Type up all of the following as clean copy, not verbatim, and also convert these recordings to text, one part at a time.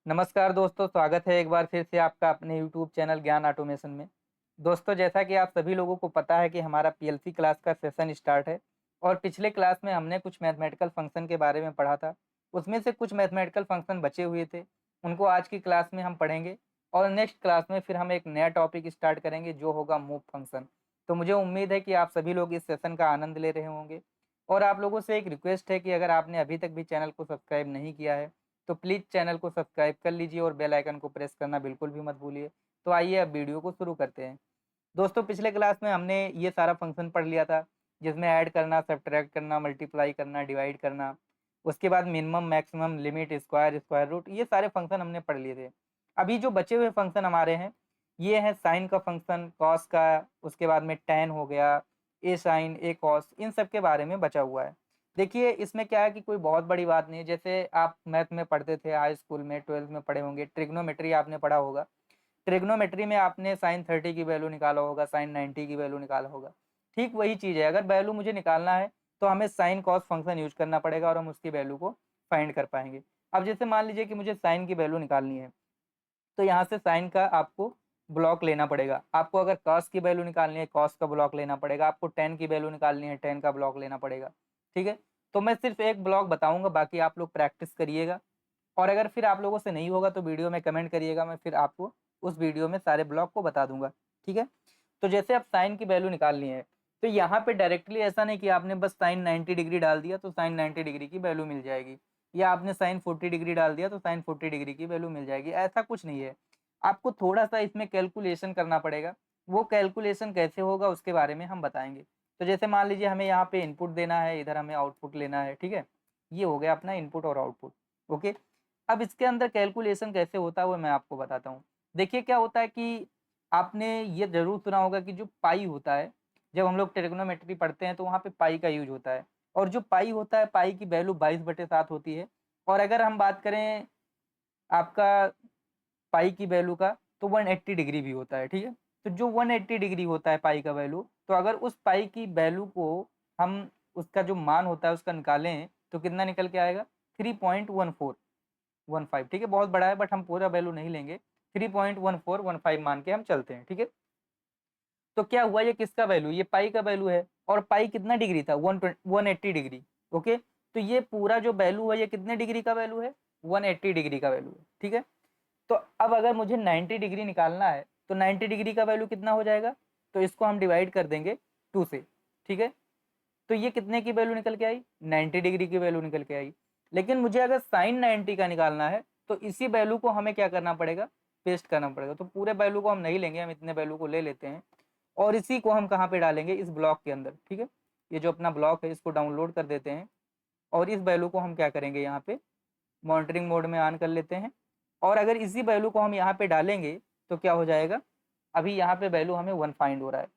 नमस्कार दोस्तों, स्वागत है एक बार फिर से आपका अपने YouTube चैनल ज्ञान ऑटोमेशन में। दोस्तों, जैसा कि आप सभी लोगों को पता है कि हमारा पीएलसी क्लास का सेशन स्टार्ट है और पिछले क्लास में हमने कुछ मैथमेटिकल फंक्शन के बारे में पढ़ा था। उसमें से कुछ मैथमेटिकल फंक्शन बचे हुए थे, उनको आज की क्लास में हम पढ़ेंगे और नेक्स्ट क्लास में फिर हम एक नया टॉपिक स्टार्ट करेंगे जो होगा मूव फंक्शन। तो मुझे उम्मीद है कि आप सभी लोग इस सेशन का आनंद ले रहे होंगे और आप लोगों से एक रिक्वेस्ट है कि अगर आपने अभी तक भी चैनल को सब्सक्राइब नहीं किया है तो प्लीज़ चैनल को सब्सक्राइब कर लीजिए और बेल आइकन को प्रेस करना बिल्कुल भी मत भूलिए। तो आइए अब वीडियो को शुरू करते हैं। दोस्तों, पिछले क्लास में हमने ये सारा फंक्शन पढ़ लिया था, जिसमें ऐड करना, सब्ट्रैक्ट करना, मल्टीप्लाई करना, डिवाइड करना, उसके बाद minimum, maximum, limit, square, square root, ये सारे फंक्शन हमने पढ़ लिए थे। अभी जो बचे हुए फंक्शन हमारे हैं, ये है साइन का फंक्शन, कॉस का, उसके बाद में टैन हो गया, ए साइन, ए कॉस, इन सब के बारे में बचा हुआ है। देखिए, इसमें क्या है कि कोई बहुत बड़ी बात नहीं है। जैसे आप मैथ में पढ़ते थे, हाई स्कूल में, 12th में पढ़े होंगे, ट्रिग्नोमेट्री आपने पढ़ा होगा। ट्रिग्नोमेट्री में आपने साइन 30 की वैल्यू निकाला होगा, साइन 90 की वैल्यू निकाला होगा। ठीक वही चीज़ है, अगर वैल्यू मुझे निकालना है तो हमें साइन कॉस फंक्शन यूज करना पड़ेगा और हम उसकी वैल्यू को फाइंड कर पाएंगे। अब जैसे मान लीजिए कि मुझे साइन की वैल्यू निकालनी है, तो यहाँ से साइन का आपको ब्लॉक लेना पड़ेगा। आपको अगर कॉस की वैल्यू निकालनी है, कॉस का ब्लॉक लेना पड़ेगा। आपको टेन की वैल्यू निकालनी है, टेन का ब्लॉक लेना पड़ेगा। ठीक है, तो मैं सिर्फ एक ब्लॉक बताऊंगा, बाकी आप लोग प्रैक्टिस करिएगा। और अगर फिर आप लोगों से नहीं होगा तो वीडियो में कमेंट करिएगा, मैं फिर आपको उस वीडियो में सारे ब्लॉक को बता दूंगा। ठीक है, तो जैसे आप साइन की वैल्यू निकालनी है, तो यहाँ पे डायरेक्टली ऐसा नहीं कि आपने बस साइन 90 डिग्री डाल दिया तो साइन 90 डिग्री की वैल्यू मिल जाएगी, या आपने साइन 40 डिग्री डाल दिया तो साइन 40 डिग्री की वैल्यू मिल जाएगी। ऐसा कुछ नहीं है, आपको थोड़ा सा इसमें कैलकुलेशन करना पड़ेगा। वो कैलकुलेशन कैसे होगा उसके बारे में हम बताएंगे। तो जैसे मान लीजिए हमें यहाँ पे इनपुट देना है, इधर हमें आउटपुट लेना है। ठीक है, ये हो गया अपना इनपुट और आउटपुट। ओके, अब इसके अंदर कैलकुलेशन कैसे होता है वो मैं आपको बताता हूँ। देखिए, क्या होता है कि आपने ये जरूर सुना होगा कि जो पाई होता है, जब हम लोग ट्रिग्नोमेट्री पढ़ते हैं तो वहाँ पे पाई का यूज होता है। और जो पाई होता है, पाई की वैल्यू 22/7 होती है। और अगर हम बात करें आपका पाई की वैल्यू का, तो 180 डिग्री भी होता है। ठीक है, तो जो 180 डिग्री होता है पाई का वैल्यू, तो अगर उस पाई की वैल्यू को हम, उसका जो मान होता है उसका निकालें, तो कितना निकल के आएगा? 3.1415। ठीक है, बहुत बड़ा है बट हम पूरा वैल्यू नहीं लेंगे, 3.1415 मान के हम चलते हैं। ठीक है, तो क्या हुआ, ये किसका वैल्यू? ये पाई का वैल्यू है। और पाई कितना डिग्री था? 180 डिग्री। ओके, तो ये पूरा जो वैल्यू है, ये कितने डिग्री का वैल्यू है? 180 डिग्री का वैल्यू है। ठीक है, तो अब अगर मुझे 90 डिग्री निकालना है तो 90 डिग्री का वैल्यू कितना हो जाएगा? तो इसको हम डिवाइड कर देंगे 2 से। ठीक है, तो ये कितने की वैल्यू निकल के आई? 90 डिग्री की वैल्यू निकल के आई। लेकिन मुझे अगर साइन 90 का निकालना है तो इसी वैल्यू को हमें क्या करना पड़ेगा? पेस्ट करना पड़ेगा। तो पूरे वैल्यू को हम नहीं लेंगे, हम इतने वैल्यू को ले लेते हैं और इसी को हम कहाँ पे डालेंगे? इस ब्लॉक के अंदर। ठीक है, ये जो अपना ब्लॉक है इसको डाउनलोड कर देते हैं और इस वैल्यू को हम क्या करेंगे? यहाँ पे मॉनिटरिंग मोड में ऑन कर लेते हैं। और अगर इसी वैल्यू को हम यहाँ पे डालेंगे तो क्या हो जाएगा? अभी यहाँ पे वैल्यू हमें 1 फाइंड हो रहा है।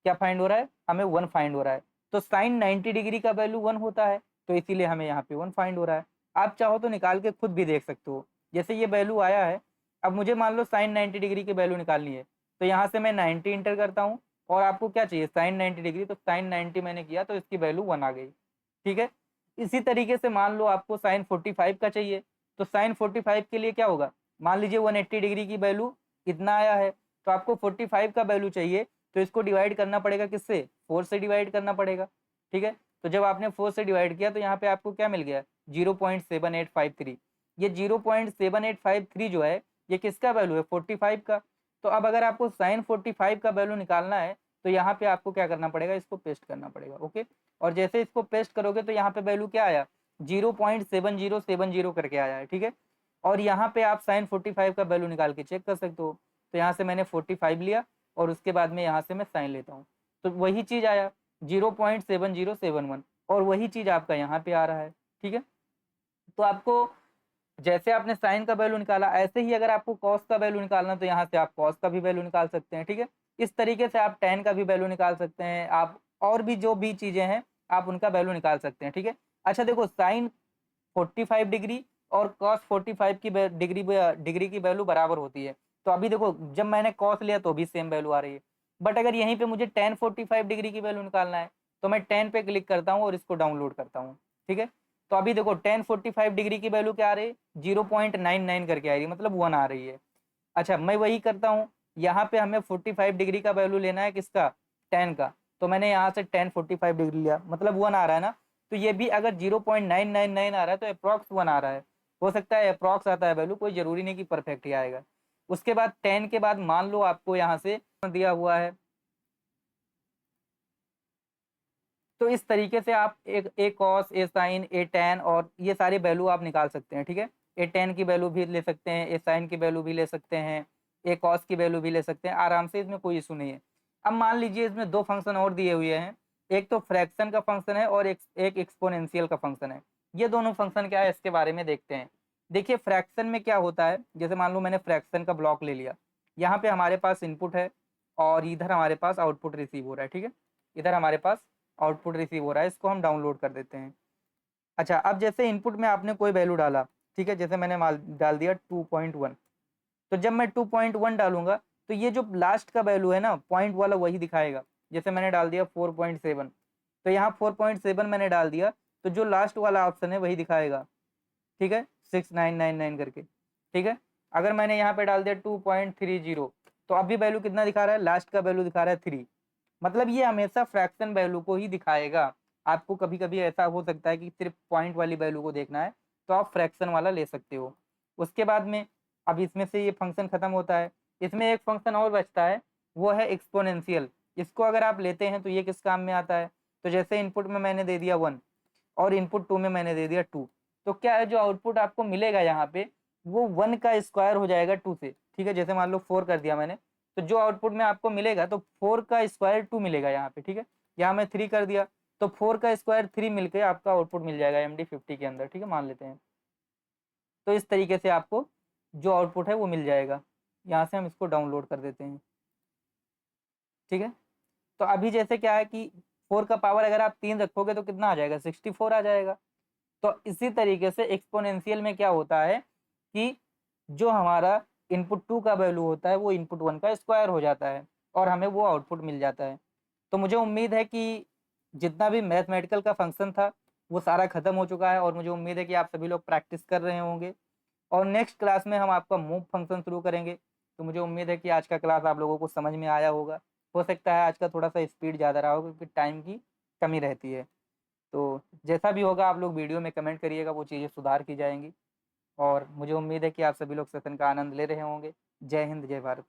क्या फाइंड हो रहा है? हमें 1 फाइंड हो रहा है। तो साइन 90 डिग्री का वैल्यू 1 होता है, तो इसीलिए हमें यहाँ पे 1 फाइंड हो रहा है। आप चाहो तो निकाल के खुद भी देख सकते हो। जैसे ये वैल्यू आया है, अब मुझे मान लो साइन 90 डिग्री की वैल्यू निकालनी है, तो यहाँ से मैं 90 इंटर करता हूँ और आपको क्या चाहिए? साइन 90 डिग्री, तो साइन 90 मैंने किया तो इसकी वैल्यू 1 आ गई। ठीक है, इसी तरीके से मान लो आपको साइन 45 का चाहिए, तो साइन 45 के लिए क्या होगा? मान लीजिए 180 डिग्री की वैल्यू इतना आया है, तो आपको 45 का वैल्यू चाहिए, तो इसको डिवाइड करना पड़ेगा किससे? 4 से डिवाइड करना पड़ेगा। ठीक है, तो जब आपने 4 से डिवाइड किया तो यहाँ पे आपको क्या मिल गया? 0.7853। ये 0.7853 जो है, ये किसका वैल्यू है? 45 का। तो अब अगर आपको साइन 45 का वैल्यू निकालना है तो यहाँ पे आपको क्या करना पड़ेगा? इसको पेस्ट करना पड़ेगा। ओके, और जैसे इसको पेस्ट करोगे तो यहाँ पे वैल्यू क्या आया? 0.7070 करके आया है। ठीक है, और यहाँ पे आप साइन 45 का वैल्यू निकाल के चेक कर सकते हो। तो यहाँ से मैंने 45 लिया और उसके बाद में यहाँ से मैं साइन लेता हूँ, तो वही चीज़ आया 0.7071, और वही चीज़ आपका यहाँ पे आ रहा है। ठीक है, तो आपको जैसे आपने साइन का वैल्यू निकाला, ऐसे ही अगर आपको कॉस का वैल्यू निकालना तो यहाँ से आप कॉस का भी वैल्यू निकाल सकते हैं। ठीक है, इस तरीके से आप टेन का भी वैल्यू निकाल सकते हैं। आप और भी जो भी चीज़ें हैं आप उनका वैल्यू निकाल सकते हैं। ठीक है, अच्छा देखो, साइन 45 डिग्री और कॉस 45 की डिग्री की वैल्यू बराबर होती है। तो अभी देखो, जब मैंने कॉस लिया तो भी सेम वैल्यू आ रही है। बट अगर यहीं पे मुझे टेन 45 डिग्री की वैल्यू निकालना है तो मैं टेन पे क्लिक करता हूँ और इसको डाउनलोड करता हूँ। ठीक है, तो अभी देखो tan 45 डिग्री की वैल्यू क्या आ रही है, 0.99 करके आ रही है, मतलब 1 आ रही है। अच्छा मैं वही करता हूँ, यहाँ पे हमें 45 डिग्री का वैल्यू लेना है, किसका, tan का। तो मैंने यहाँ से tan 45 डिग्री लिया, मतलब 1 आ रहा है ना। तो ये भी अगर 0.999 आ रहा है तो अप्रॉक्स 1 आ रहा है। हो सकता है अप्रॉक्स आता है वैल्यू, कोई जरूरी नहीं कि परफेक्ट ही आएगा। उसके बाद tan के बाद मान लो आपको यहाँ से दिया हुआ है, तो इस तरीके से आप ए कॉस, ए साइन, ए टैन और ये सारे वैल्यू आप निकाल सकते हैं। ठीक है, ए टैन की वैल्यू भी ले सकते हैं, ए साइन की वैल्यू भी ले सकते हैं, ए कॉस की वैल्यू भी ले सकते हैं आराम से, इसमें कोई इशू नहीं है। अब मान लीजिए इसमें दो फंक्शन और दिए हुए हैं, एक तो फ्रैक्शन का फंक्शन है और एक एक्सपोनेंशियल का फंक्शन है। ये दोनों फंक्शन क्या है इसके बारे में देखते हैं। देखिए फ्रैक्शन में क्या होता है, जैसे मान लो मैंने फ्रैक्शन का ब्लॉक ले लिया, यहाँ पे हमारे पास इनपुट है और इधर हमारे पास आउटपुट रिसीव हो रहा है। ठीक है, इधर हमारे पास आउटपुट रिसीव हो रहा है, इसको हम डाउनलोड कर देते हैं। अच्छा अब जैसे इनपुट में आपने कोई वैल्यू डाला, ठीक है, जैसे मैंने डाल दिया 2.1, तो जब मैं 2.1 डालूंगा तो ये जो लास्ट का वैल्यू है ना पॉइंट वाला वही दिखाएगा। जैसे मैंने डाल दिया 4.7, तो यहाँ 4.7 मैंने डाल दिया, तो जो लास्ट वाला ऑप्शन है वही दिखाएगा। ठीक है, 6999 करके। ठीक है, अगर मैंने यहाँ पे डाल दिया 2.30, तो अभी वैल्यू कितना दिखा रहा है, लास्ट का वैल्यू दिखा रहा है 3। मतलब ये हमेशा फ्रैक्शन वैल्यू को ही दिखाएगा। आपको कभी कभी ऐसा हो सकता है कि सिर्फ पॉइंट वाली वैल्यू को देखना है, तो आप फ्रैक्शन वाला ले सकते हो। उसके बाद में अब इसमें से ये फंक्शन खत्म होता है, इसमें एक फंक्शन और बचता है, वो है एक्सपोनेंशियल। इसको अगर आप लेते हैं तो ये किस काम में आता है, तो जैसे इनपुट में मैंने दे दिया 1 और इनपुट 2 में मैंने दे दिया 2, तो क्या है जो आउटपुट आपको मिलेगा यहाँ पे वो 1 का स्क्वायर हो जाएगा 2 से। ठीक है, जैसे मान लो 4 कर दिया मैंने, तो जो आउटपुट में आपको मिलेगा तो 4 का स्क्वायर 2 मिलेगा यहाँ पे। ठीक है, यहाँ मैं 3 कर दिया, तो 4 का स्क्वायर 3 मिलके आपका आउटपुट मिल जाएगा MD50 के अंदर। ठीक है, मान लेते हैं। तो इस तरीके से आपको जो आउटपुट है वो मिल जाएगा। यहाँ से हम इसको डाउनलोड कर देते हैं। ठीक है, तो अभी जैसे क्या है कि 4 का पावर अगर आप 3 रखोगे तो कितना आ जाएगा, 64 आ जाएगा। तो इसी तरीके से एक्सपोनेंशियल में क्या होता है कि जो हमारा इनपुट 2 का वैल्यू होता है वो इनपुट 1 का स्क्वायर हो जाता है और हमें वो आउटपुट मिल जाता है। तो मुझे उम्मीद है कि जितना भी मैथमेटिकल का फंक्शन था वो सारा खत्म हो चुका है और मुझे उम्मीद है कि आप सभी लोग प्रैक्टिस कर रहे होंगे। और नेक्स्ट क्लास में हम आपका मूव फंक्शन शुरू करेंगे। तो मुझे उम्मीद है कि आज का क्लास आप लोगों को समझ में आया होगा। हो सकता है आज का थोड़ा सा स्पीड ज़्यादा रहा होगा क्योंकि टाइम की कमी रहती है। तो जैसा भी होगा आप लोग वीडियो में कमेंट करिएगा, वो चीज़ें सुधार की जाएंगी। और मुझे उम्मीद है कि आप सभी लोग सेशन का आनंद ले रहे होंगे। जय हिंद, जय भारत।